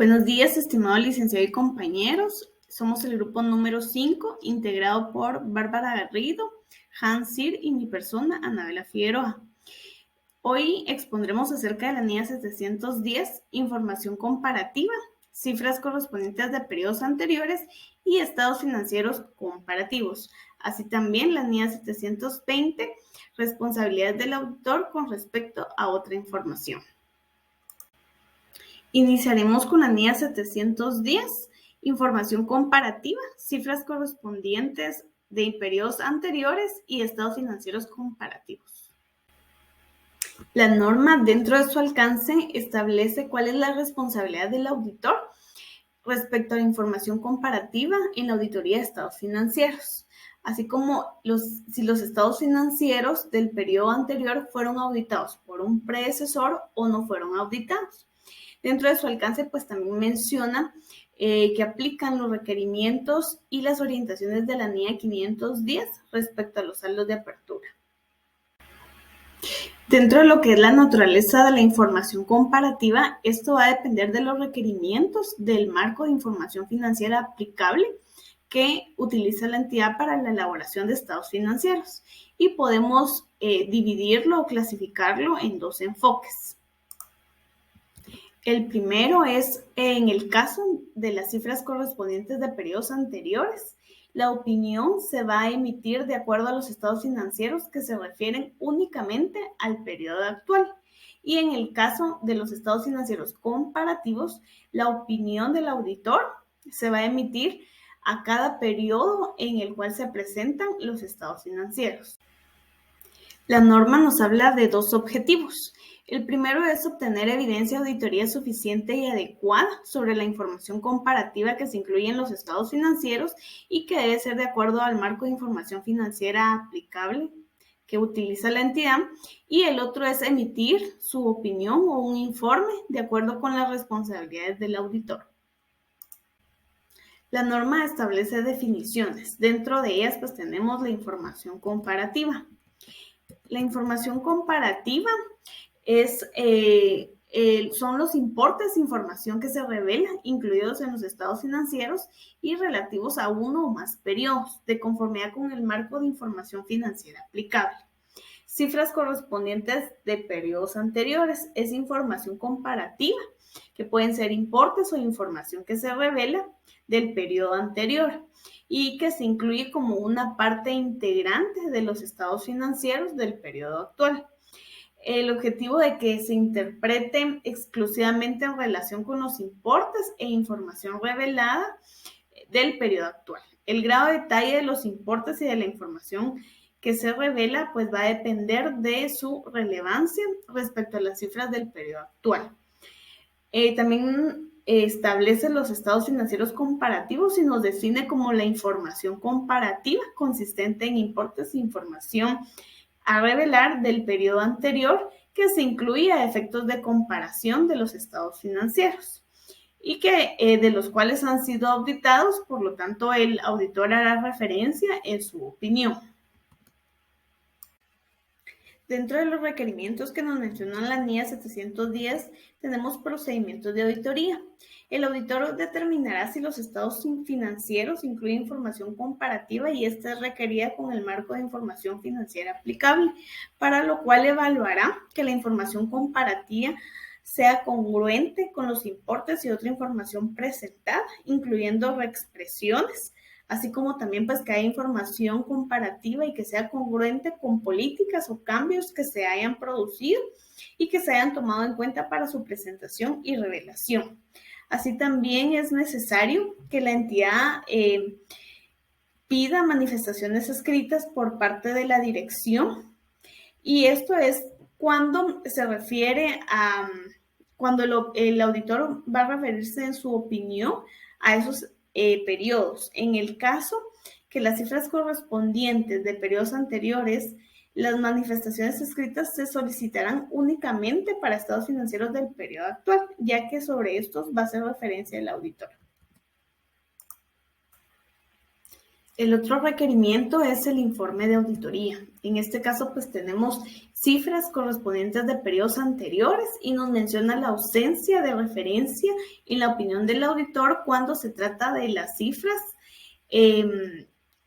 Buenos días, estimado licenciado y compañeros. Somos el grupo número 5, integrado por Bárbara Garrido, Hans Sir y mi persona, Anabela Figueroa. Hoy expondremos acerca de la NIA 710, información comparativa, cifras correspondientes de periodos anteriores y estados financieros comparativos. Así también la NIA 720, responsabilidades del auditor con respecto a otra información. Iniciaremos con la NIA 710, información comparativa, cifras correspondientes de periodos anteriores y estados financieros comparativos. La norma, dentro de su alcance, establece cuál es la responsabilidad del auditor respecto a la información comparativa en la auditoría de estados financieros, así como si los estados financieros del periodo anterior fueron auditados por un predecesor o no fueron auditados. Dentro de su alcance, pues también menciona que aplican los requerimientos y las orientaciones de la NIA 510 respecto a los saldos de apertura. Dentro de lo que es la naturaleza de la información comparativa, esto va a depender de los requerimientos del marco de información financiera aplicable que utiliza la entidad para la elaboración de estados financieros, y podemos dividirlo o clasificarlo en dos enfoques. El primero es en el caso de las cifras correspondientes de periodos anteriores. La opinión se va a emitir de acuerdo a los estados financieros que se refieren únicamente al periodo actual. Y en el caso de los estados financieros comparativos, la opinión del auditor se va a emitir a cada periodo en el cual se presentan los estados financieros. La norma nos habla de dos objetivos. El primero es obtener evidencia de auditoría suficiente y adecuada sobre la información comparativa que se incluye en los estados financieros y que debe ser de acuerdo al marco de información financiera aplicable que utiliza la entidad. Y el otro es emitir su opinión o un informe de acuerdo con las responsabilidades del auditor. La norma establece definiciones. Dentro de ellas, pues tenemos la información comparativa. La información comparativa son los importes de información que se revelan incluidos en los estados financieros y relativos a uno o más periodos, de conformidad con el marco de información financiera aplicable. Cifras correspondientes de periodos anteriores es información comparativa, que pueden ser importes o información que se revela del periodo anterior y que se incluye como una parte integrante de los estados financieros del periodo actual. El objetivo de que se interpreten exclusivamente en relación con los importes e información revelada del periodo actual. El grado de detalle de los importes y de la información que se revela pues va a depender de su relevancia respecto a las cifras del periodo actual. También establece los estados financieros comparativos y nos define como la información comparativa consistente en importes e información a revelar del periodo anterior que se incluye a efectos de comparación de los estados financieros y que de los cuales han sido auditados, por lo tanto el auditor hará referencia en su opinión. Dentro de los requerimientos que nos mencionan la NIA 710, tenemos procedimientos de auditoría. El auditor determinará si los estados financieros incluyen información comparativa y esta es requerida con el marco de información financiera aplicable, para lo cual evaluará que la información comparativa sea congruente con los importes y otra información presentada, incluyendo reexpresiones, así como también pues que haya información comparativa y que sea congruente con políticas o cambios que se hayan producido y que se hayan tomado en cuenta para su presentación y revelación. Así también es necesario que la entidad pida manifestaciones escritas por parte de la dirección, y esto es cuando se refiere a, cuando el auditor va a referirse en su opinión a esos periodos. En el caso que las cifras correspondientes de periodos anteriores, las manifestaciones escritas se solicitarán únicamente para estados financieros del periodo actual, ya que sobre estos va a hacer referencia el auditor. El otro requerimiento es el informe de auditoría. En este caso, pues tenemos cifras correspondientes de periodos anteriores y nos menciona la ausencia de referencia en la opinión del auditor cuando se trata de las cifras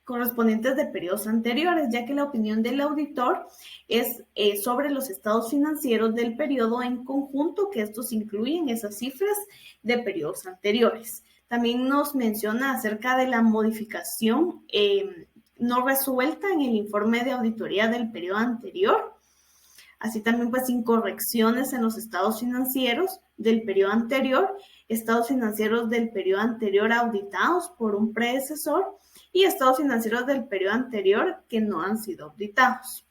correspondientes de periodos anteriores, ya que la opinión del auditor es sobre los estados financieros del periodo en conjunto, que estos incluyen esas cifras de periodos anteriores. También nos menciona acerca de la modificación no resuelta en el informe de auditoría del periodo anterior. Así también pues incorrecciones en los estados financieros del periodo anterior, estados financieros del periodo anterior auditados por un predecesor y estados financieros del periodo anterior que no han sido auditados.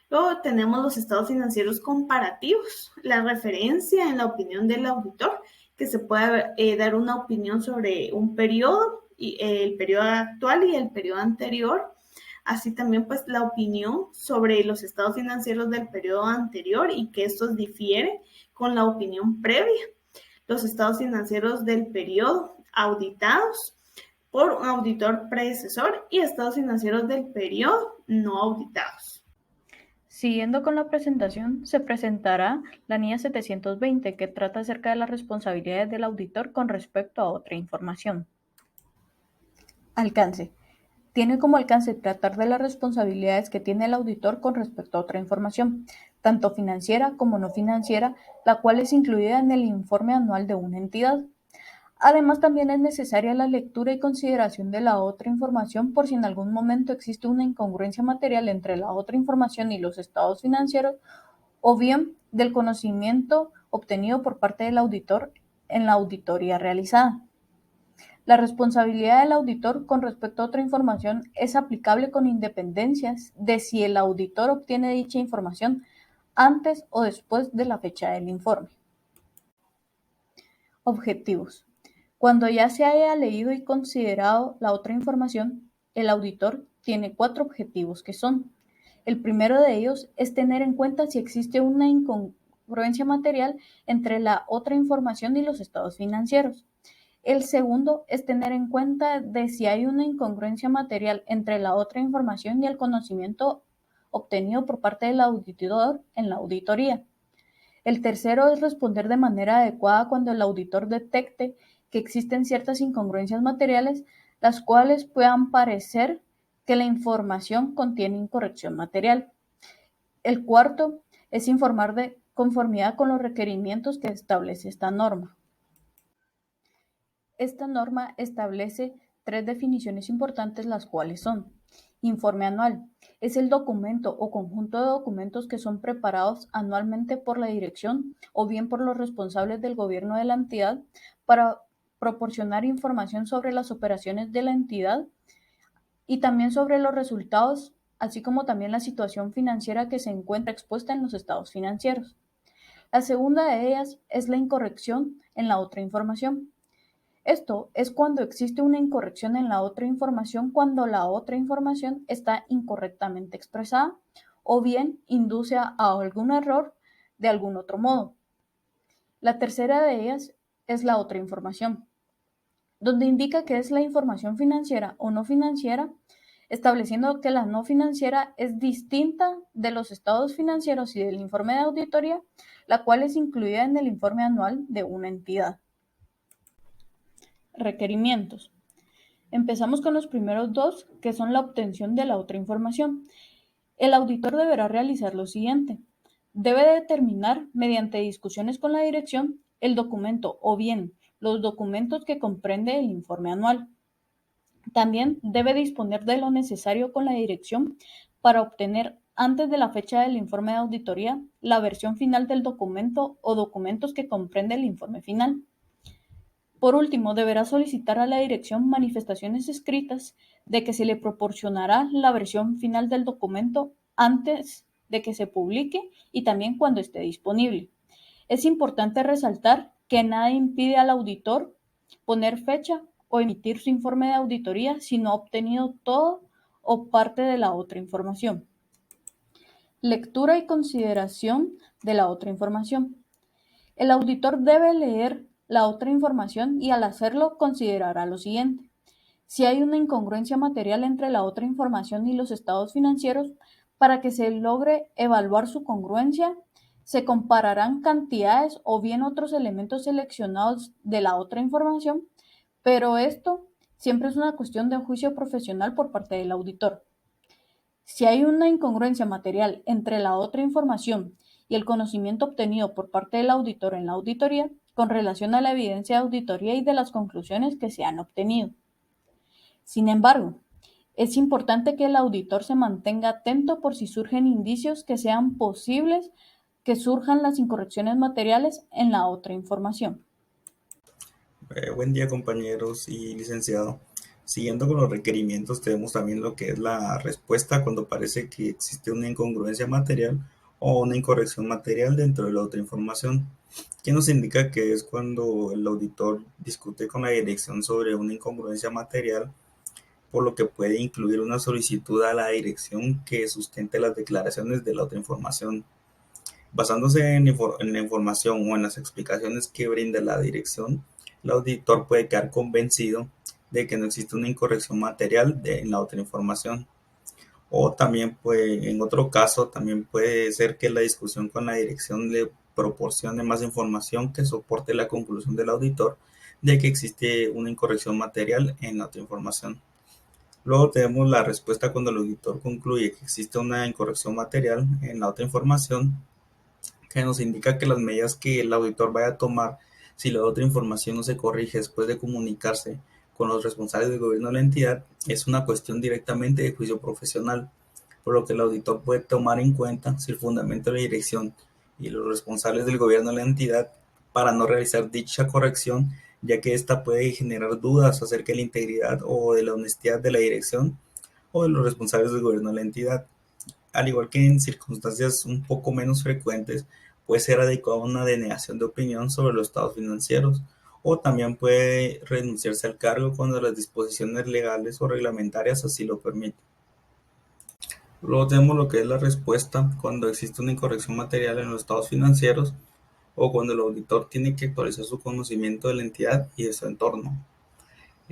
Luego tenemos los estados financieros comparativos, la referencia en la opinión del auditor, que se puede dar una opinión sobre un periodo, el periodo actual y el periodo anterior. Así también pues la opinión sobre los estados financieros del periodo anterior y que estos difieren con la opinión previa. Los estados financieros del periodo auditados por un auditor predecesor y estados financieros del periodo no auditados. Siguiendo con la presentación, se presentará la NIA 720, que trata acerca de las responsabilidades del auditor con respecto a otra información. Alcance. Tiene como alcance tratar de las responsabilidades que tiene el auditor con respecto a otra información, tanto financiera como no financiera, la cual es incluida en el informe anual de una entidad. Además, también es necesaria la lectura y consideración de la otra información por si en algún momento existe una incongruencia material entre la otra información y los estados financieros, o bien del conocimiento obtenido por parte del auditor en la auditoría realizada. La responsabilidad del auditor con respecto a otra información es aplicable con independencia de si el auditor obtiene dicha información antes o después de la fecha del informe. Objetivos. Cuando ya se haya leído y considerado la otra información, el auditor tiene 4 objetivos que son: el primero de ellos es tener en cuenta si existe una incongruencia material entre la otra información y los estados financieros. El segundo es tener en cuenta de si hay una incongruencia material entre la otra información y el conocimiento obtenido por parte del auditor en la auditoría. El tercero es responder de manera adecuada cuando el auditor detecte que existen ciertas incongruencias materiales, las cuales puedan parecer que la información contiene incorrección material. El cuarto es informar de conformidad con los requerimientos que establece esta norma. Esta norma establece 3 definiciones importantes, las cuales son: informe anual. Es el documento o conjunto de documentos que son preparados anualmente por la dirección o bien por los responsables del gobierno de la entidad para proporcionar información sobre las operaciones de la entidad y también sobre los resultados, así como también la situación financiera que se encuentra expuesta en los estados financieros. La segunda de ellas es la incorrección en la otra información. Esto es cuando existe una incorrección en la otra información, cuando la otra información está incorrectamente expresada o bien induce a algún error de algún otro modo. La tercera de ellas es la otra información, donde indica que es la información financiera o no financiera, estableciendo que la no financiera es distinta de los estados financieros y del informe de auditoría, la cual es incluida en el informe anual de una entidad. Requerimientos. Empezamos con los primeros 2, que son la obtención de la otra información. El auditor deberá realizar lo siguiente: debe determinar, mediante discusiones con la dirección, el documento o bien los documentos que comprende el informe anual. También debe disponer de lo necesario con la dirección para obtener, antes de la fecha del informe de auditoría, la versión final del documento o documentos que comprende el informe final. Por último, deberá solicitar a la dirección manifestaciones escritas de que se le proporcionará la versión final del documento antes de que se publique y también cuando esté disponible. Es importante resaltar que nada impide al auditor poner fecha o emitir su informe de auditoría si no ha obtenido todo o parte de la otra información. Lectura y consideración de la otra información. El auditor debe leer la otra información y al hacerlo considerará lo siguiente: si hay una incongruencia material entre la otra información y los estados financieros, Para que se logre evaluar su congruencia, se compararán cantidades o bien otros elementos seleccionados de la otra información, pero esto siempre es una cuestión de juicio profesional por parte del auditor. Si hay una incongruencia material entre la otra información y el conocimiento obtenido por parte del auditor en la auditoría con relación a la evidencia de auditoría y de las conclusiones que se han obtenido. Sin embargo, es importante que el auditor se mantenga atento por si surgen indicios que sean posibles que surjan las incorrecciones materiales en la otra información. Buen día, compañeros y licenciado. Siguiendo con los requerimientos, tenemos también lo que es la respuesta cuando parece que existe una incongruencia material o una incorrección material dentro de la otra información, que nos indica que es cuando el auditor discute con la dirección sobre una incongruencia material, por lo que puede incluir una solicitud a la dirección que sustente las declaraciones de la otra información. Basándose en la información o en las explicaciones que brinda la dirección, el auditor puede quedar convencido de que no existe una incorrección material en la otra información. O también en otro caso, también puede ser que la discusión con la dirección le proporcione más información que soporte la conclusión del auditor de que existe una incorrección material en la otra información. Luego tenemos la respuesta cuando el auditor concluye que existe una incorrección material en la otra información, que nos indica que las medidas que el auditor vaya a tomar si la otra información no se corrige después de comunicarse con los responsables del gobierno de la entidad es una cuestión directamente de juicio profesional, por lo que el auditor puede tomar en cuenta si el fundamento de la dirección y los responsables del gobierno de la entidad para no realizar dicha corrección, ya que ésta puede generar dudas acerca de la integridad o de la honestidad de la dirección o de los responsables del gobierno de la entidad. Al igual que en circunstancias un poco menos frecuentes, puede ser adecuada una denegación de opinión sobre los estados financieros, o también puede renunciarse al cargo cuando las disposiciones legales o reglamentarias así lo permiten. Luego tenemos lo que es la respuesta cuando existe una incorrección material en los estados financieros o cuando el auditor tiene que actualizar su conocimiento de la entidad y de su entorno,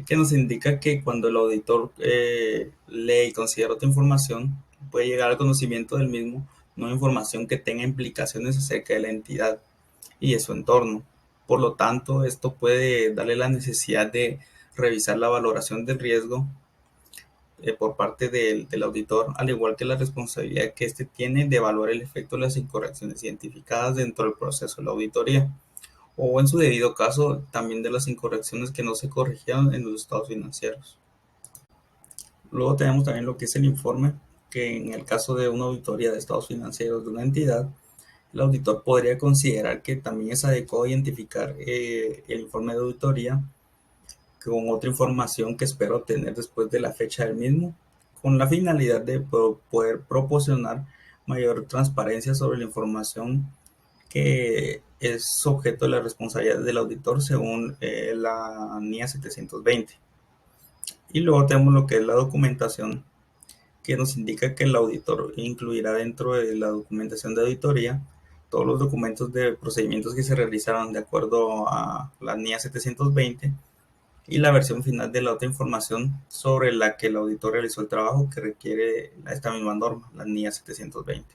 que nos indica que cuando el auditor lee y considera otra información, puede llegar al conocimiento del mismo, no información que tenga implicaciones acerca de la entidad y de su entorno. Por lo tanto, esto puede darle la necesidad de revisar la valoración del riesgo por parte del auditor, al igual que la responsabilidad que éste tiene de evaluar el efecto de las incorrecciones identificadas dentro del proceso de la auditoría, o en su debido caso también de las incorrecciones que no se corrigieron en los estados financieros. Luego tenemos también lo que es el informe, que en el caso de una auditoría de estados financieros de una entidad, el auditor podría considerar que también es adecuado identificar el informe de auditoría con otra información que espera obtener después de la fecha del mismo, con la finalidad de poder proporcionar mayor transparencia sobre la información que es objeto de la responsabilidad del auditor según la NIA 720. Y luego tenemos lo que es la documentación, que nos indica que el auditor incluirá dentro de la documentación de auditoría todos los documentos de procedimientos que se realizaron de acuerdo a la NIA 720 y la versión final de la otra información sobre la que el auditor realizó el trabajo que requiere esta misma norma, la NIA 720.